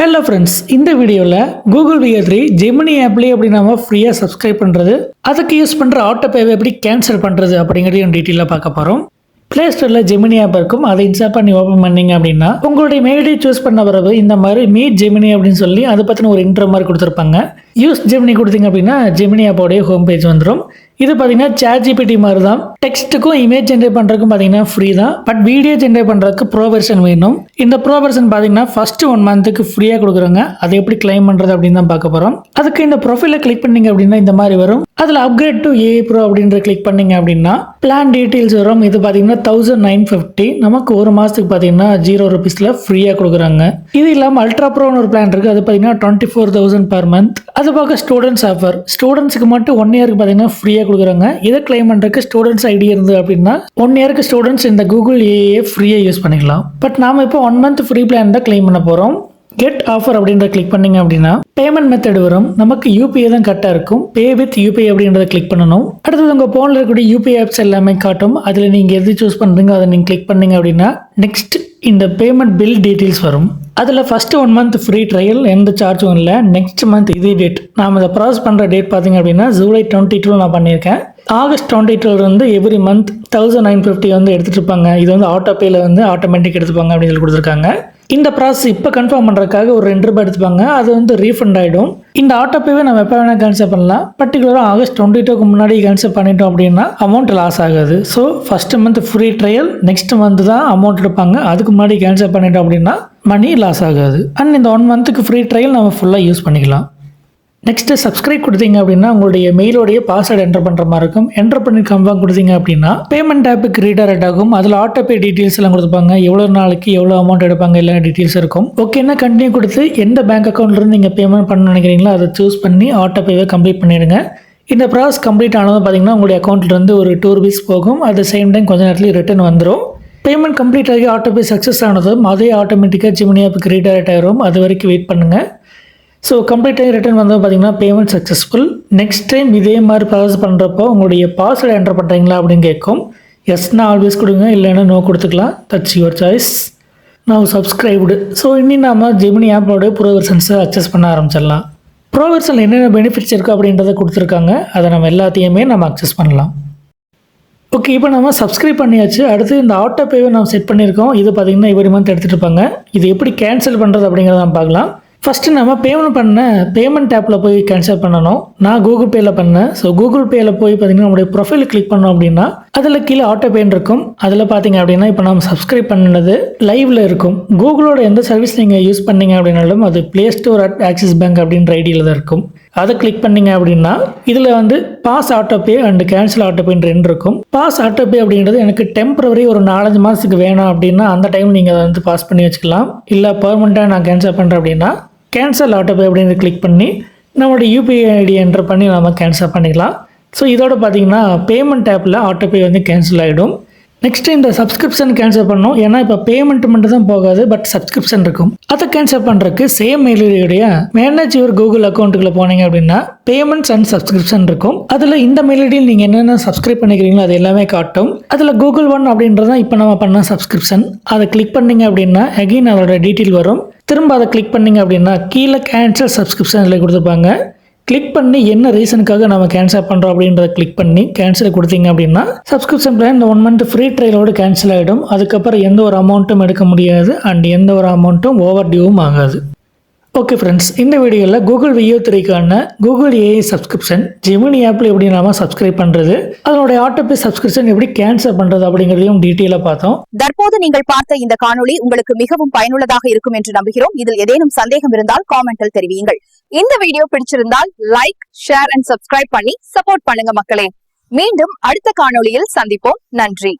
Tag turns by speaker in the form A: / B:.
A: Hello friends, இந்த வீடியோவில் Google வியர்3 Gemini ஆப்லேயே எப்படி நம்ம ஃப்ரீயாக சப்ஸ்கிரைப் பண்ணுறது, அதுக்கு யூஸ் பண்ணுற ஆட்டோபேவை எப்படி கேன்சல் பண்ணுறது அப்படிங்கிறதையும் டீட்டெயிலாக பார்க்க போகிறோம். ப்ளே ஸ்டோரில் ஜெமினி ஆப் இருக்கும். அதை இன்ஸ்டால் பண்ணி ஓப்பன் பண்ணிங்க அப்படின்னா உங்களுடைய மெயிலை சூஸ் பண்ண பிறகு இந்த மாதிரி மீட் ஜெமினி அப்படின்னு சொல்லி அதை பற்றின ஒரு இன்ட்ரோ மாதிரி கொடுத்துருப்பாங்க. யூஸ் ஜெமினி கொடுத்தீங்க அப்படின்னா ஜெமினி ஆப்போடைய ஹோம் பேஜ் வந்துடும். இது பார்த்தீங்கன்னா ChatGPT மாதிரி தான். டெக்ஸ்ட்டுக்கும் இமேஜ் ஜென்ரேட் பண்ணுறதுக்கும் பார்த்தீங்கன்னா ஃப்ரீ தான். பட் வீடியோ ஜென்ரேட் பண்ணுறதுக்கு ப்ரோ வெர்ஷன் வேணும். இந்த ப்ரோ வெர்ஷன் பார்த்தீங்கன்னா ஃபஸ்ட்டு 1 மந்த்துக்கு ஃப்ரீயாக கொடுக்குறாங்க. அதை எப்படி கிளைம் பண்ணுறது அப்படின்னு தான் பார்க்க போகிறோம். அதுக்கு இந்த ப்ரொஃபைலை கிளிக் பண்ணிங்க அப்படின்னா இந்த மாதிரி வரும். அதில் அப்கிரேட் டு AI Pro அப்படின்ற கிளிக் பண்ணிங்க அப்படின்னா பிளான் டீட்டெயில்ஸ் வரும். இது பார்த்தீங்கன்னா 1950. நமக்கு ஒரு மாதத்துக்கு பார்த்தீங்கன்னா ₹0 ஃப்ரீயாக கொடுக்குறாங்க. இது இல்லாமல் அல்ட்ரா ப்ரோன்னு ஒரு பிளான் இருக்குது. அது பார்த்தீங்கன்னா 24,000 per month. அது பார்க்க ஸ்டூடெண்ட்ஸ் ஆஃபர். ஸ்டூடெண்ட்ஸ்க்கு மட்டும் 1 இயருக்கு பார்த்தீங்கன்னா ஃப்ரீயாக கொடுக்குறாங்க. இதை கிளைம் பண்ணுறதுக்கு ஸ்டூடெண்ட்ஸ் ஐடி இருந்து அப்படின்னா 1 இயருக்கு ஸ்டூடெண்ட்ஸ் இந்த கூகுள் AI ஃப்ரீயாக யூஸ் பண்ணிக்கலாம். பட் நாம இப்போ 1 மந்த் ஃப்ரீ பிளான் தான் கிளைம் பண்ண போகிறோம். கெட் ஆஃபர் அப்படின்றத கிளிக் பண்ணிங்க அப்படின்னா பேமெண்ட் மெத்தட் வரும். நமக்கு UPI தான் கரெக்டாக இருக்கும். பே வித் UPI அப்படின்றத கிளிக் பண்ணணும். அடுத்தது உங்கள் ஃபோனில் இருக்கக்கூடிய UPI ஆப்ஸ் எல்லாமே காட்டும். அதில் நீங்கள் எது சூஸ் பண்ணுறீங்க அதை நீங்கள் கிளிக் பண்ணிங்க அப்படின்னா நெக்ஸ்ட் இந்த பேமெண்ட் பில் டீட்டெயில்ஸ் வரும். அதில் ஃபஸ்ட்டு 1 மந்த் ஃப்ரீ ட்ரையல், எந்த சார்ஜும் இல்லை. நெக்ஸ்ட் மந்த் இதே டேட் நாம் இதை ப்ராசஸ் பண்ணுற டேட் பார்த்தீங்க அப்படின்னா ஜூலை 22 நான் பண்ணியிருக்கேன். ஆகஸ்ட் 22 வந்து எவ்ரி மந்த் 1950 வந்து எடுத்துகிட்டு இருப்பாங்க. இது வந்து ஆட்டோபேயில் வந்து ஆட்டோமேட்டிக் எடுத்துப்பாங்க அப்படின்னு சொல்லி கொடுத்துருக்காங்க. இந்த ப்ராசஸ் இப்போ கன்ஃபார்ம் பண்ணுறதுக்காக ஒரு ₹2 எடுத்துப்பாங்க. அது வந்து ரீஃபண்ட் ஆகிடும். இந்த ஆட்டோபேவை நம்ம எப்போ வேணால் கேன்சல் பண்ணலாம். பர்டிகுலராக ஆகஸ்ட் 22க்கு முன்னாடி கேன்சல் பண்ணிட்டோம் அப்படின்னா அமௌண்ட் லாஸ் ஆகாது. So first month free trial, next month தான் அமௌண்ட் எடுப்பாங்க. அதுக்கு முன்னாடி கேன்சல் பண்ணிட்டோம் அப்படின்னா மணி லாஸ் ஆகாது. அண்ட் இந்த 1 மந்த்துக்கு ஃப்ரீ ட்ரையல் நம்ம ஃபுல்லாக யூஸ் பண்ணிக்கலாம். நெக்ஸ்ட்டு சப்ஸ்கிரைப் கொடுத்தீங்க அப்படின்னா உங்களுடைய மெயிலோடைய பாஸ்வேர்டு என்டர் பண்ணுற மாதிரி இருக்கும். என்டர் பண்ணி கன்ஃபார்ம் கொடுத்தீங்க அப்படின்னா பேமெண்ட் ஆப்புக்கு ரீடைரக்ட் ஆகும். அதில் ஆட்டோபே டீட்டெயில்ஸ் எல்லாம் கொடுத்துப்பாங்க. எவ்வளோ நாளைக்கு எவ்வளோ அமௌண்ட் எடுப்பாங்க எல்லா டீட்டெயில்ஸ் இருக்கும். ஓகேன்னா கண்டினியூ கொடுத்து எந்த பேங்க் அக்கௌண்ட்லேருந்து நீங்கள் பேமெண்ட் பண்ண நினைக்கிறீங்களோ அதை சூஸ் பண்ணி ஆட்டோபேவை கம்ப்ளீட் பண்ணிடுங்க. இந்த ப்ராசஸ் கம்ப்ளீட் ஆனதும் பார்த்தீங்கன்னா உங்களுடைய அக்கௌண்ட்லேருந்து ஒரு ₹2 போகும். அட் த சேம் டைம் கொஞ்சம் நேரத்தில் ரிட்டர்ன் வந்துடும். பேமெண்ட் கம்ப்ளீட் ஆகி ஆட்டோபே சக்ஸஸ் ஆனதும் அதே ஆட்டோமேட்டிக்காக ஜெமினி ஆப்புக்கு ரீடைரக்ட் ஆகிரும். அது வரைக்கும் வெயிட் பண்ணுங்கள். ஸோ கம்ப்ளீட் ஆகி ரிட்டர்ன் வந்தது பார்த்தீங்கன்னா பேமெண்ட் சக்ஸஸ்ஃபுல். நெக்ஸ்ட் டைம் இதே மாதிரி ப்ராசஸ் பண்ணுறப்போ உங்களுடைய பாஸ்வேர்டு என்டர் பண்ணுறீங்களா அப்படின்னு கேட்கும். எஸ்னா ஆல்வேஸ் கொடுங்க, இல்லைன்னா நோ கொடுத்துக்கலாம். That's your choice. நான் சப்ஸ்கிரைப்டு. ஸோ இனி நாம் ஜெமினி ஆப்போட ப்ரோ வெர்ஷன்ஸை அக்சஸ் பண்ண ஆரம்பிச்சிடலாம். ப்ரோ வெர்ஷனில் என்னென்ன பெனிஃபிட்ஸ் இருக்குது அப்படின்றத கொடுத்துருக்காங்க. அதை நம்ம எல்லாத்தையுமே நம்ம அக்சஸ் பண்ணலாம். ஓகே, இப்போ நம்ம சப்ஸ்கிரைப் பண்ணியாச்சு. அடுத்து இந்த ஆட்டோபேவை நம்ம செட் பண்ணியிருக்கோம். இது பார்த்தீங்கன்னா எவ்ரி மந்த் எடுத்துகிட்டு இருப்பாங்க. இது எப்படி கேன்சல் பண்ணுறது அப்படிங்கிறத நம்ம பார்க்கலாம். ஃபஸ்ட்டு நம்ம பேமெண்ட் ஆப்பில் போய் கேன்சல் பண்ணணும். நான் கூகுள் பேயில் பண்ணேன். ஸோ கூகுள் பேயில் போய் பார்த்தீங்கன்னா நம்மளுடைய ப்ரொஃபைல் கிளிக் பண்ணோம் அப்படின்னா அதில் கீழே ஆட்டோபேன் இருக்கும். அதில் பார்த்தீங்க அப்படின்னா இப்போ நம்ம சப்ஸ்கிரைப் பண்ணினது லைவில் இருக்கும். கூகுளோட எந்த சர்வீஸ் நீங்கள் யூஸ் பண்ணீங்க அப்படின்னாலும் அது play store at axis bank அப்படின்ற ஐடியில் தான் இருக்கும். அதை கிளிக் பண்ணிங்க அப்படின்னா இதில் வந்து பாஸ் ஆட்டோபே அண்ட் கேன்சல் ஆட்டோபேன்னு 2 இருக்கும். பாஸ் ஆட்டோபே அப்படின்றது எனக்கு டெம்பரவரி ஒரு 4-5 மாதத்துக்கு வேணும் அப்படின்னா அந்த டைம் நீங்கள் அதை வந்து பாஸ் பண்ணி வச்சுக்கலாம். இல்லை பெர்மனெண்ட்டாக நான் கேன்சல் பண்ணுறேன் அப்படின்னா கேன்சல் ஆட்டோபே அப்படின்னு கிளிக் பண்ணி நம்மளோட UPI ஐடி என்டர் பண்ணி நம்ம கேன்சல் பண்ணிக்கலாம். ஸோ இதோட பார்த்தீங்கன்னா பேமெண்ட் ஆப்பில் ஆட்டோபே வந்து கேன்சல் ஆகிடும். நெக்ஸ்ட்டு இந்த சப்ஸ்கிரிப்ஷன் கேன்சல் பண்ணோம். ஏன்னா இப்போ பேமெண்ட் மட்டும் தான் போகாது, பட் சப்ஸ்கிரிப்ஷன் இருக்கும். அதை கேன்சல் பண்ணுறதுக்கு சேம் மெயிலுடைய மேனேஜ் யுவர் கூகுள் அக்கௌண்ட்டுக்குள்ளே போனீங்க அப்படின்னா பேமெண்ட்ஸ் அண்ட் சப்ஸ்கிரிப்ஷன் இருக்கும். அதில் இந்த மெயில் ஐடியில் நீங்கள் என்னென்ன சப்ஸ்கிரைப் பண்ணிக்கிறீங்களோ அது எல்லாமே காட்டும். அதில் கூகுள் ஒன் அப்படின்றதான் இப்போ நம்ம பண்ண சப்ஸ்கிரிப்ஷன். அதை கிளிக் பண்ணிங்க அப்படின்னா அகெயின் அதோட டீட்டெயில் வரும். திரும்ப அதை கிளிக் பண்ணிங்க அப்படின்னா கீழே கேன்சல் சப்ஸ்கிரிப்ஷன் கொடுத்துருப்பாங்க. கிளிக் பண்ணி என்ன ரீசனுக்காக நம்ம கேன்சல் பண்ணுறோம் அப்படின்றத கிளிக் பண்ணி கேன்சல் கொடுத்தீங்க அப்படின்னா சப்ஸ்கிரிப்ஷன் பிளான் இந்த 1 மந்த் ஃப்ரீ ட்ரையலோடு கேன்சல் ஆகிடும். அதுக்கப்புறம் எந்த ஒரு அமௌண்ட்டும் எடுக்க முடியாது அண்ட் எந்த ஒரு அமௌண்ட்டும் ஓவர் டியூவும் ஆகாது. ஓகே ஃப்ரெண்ட்ஸ், இந்த வீடியோவில் கூகுள் வியோ3க்கான கூகுள் AI சப்ஸ்கிரிப்ஷன் ஜெமினி ஆப்பில் எப்படி நாம சப்ஸ்கிரைப் பண்ணுறது, அதனுடைய ஆட்டோபே சப்ஸ்கிரிப்ஷன் எப்படி கேன்சல் பண்ணுறது அப்படிங்கிறதையும் டீட்டெயிலாக பார்த்தோம்.
B: தற்போது நீங்கள் பார்த்த இந்த காணொளி உங்களுக்கு மிகவும் பயனுள்ளதாக இருக்கும் என்று நம்புகிறோம். இதில் ஏதேனும் சந்தேகம் இருந்தால் காமெண்டில் தெரிவியுங்கள். இந்த வீடியோ பிடிச்சிருந்தால் லைக், ஷேர் அண்ட் சப்ஸ்கிரைப் பண்ணி சப்போர்ட் பண்ணுங்க மக்களே. மீண்டும் அடுத்த காணொளியில் சந்திப்போம். நன்றி.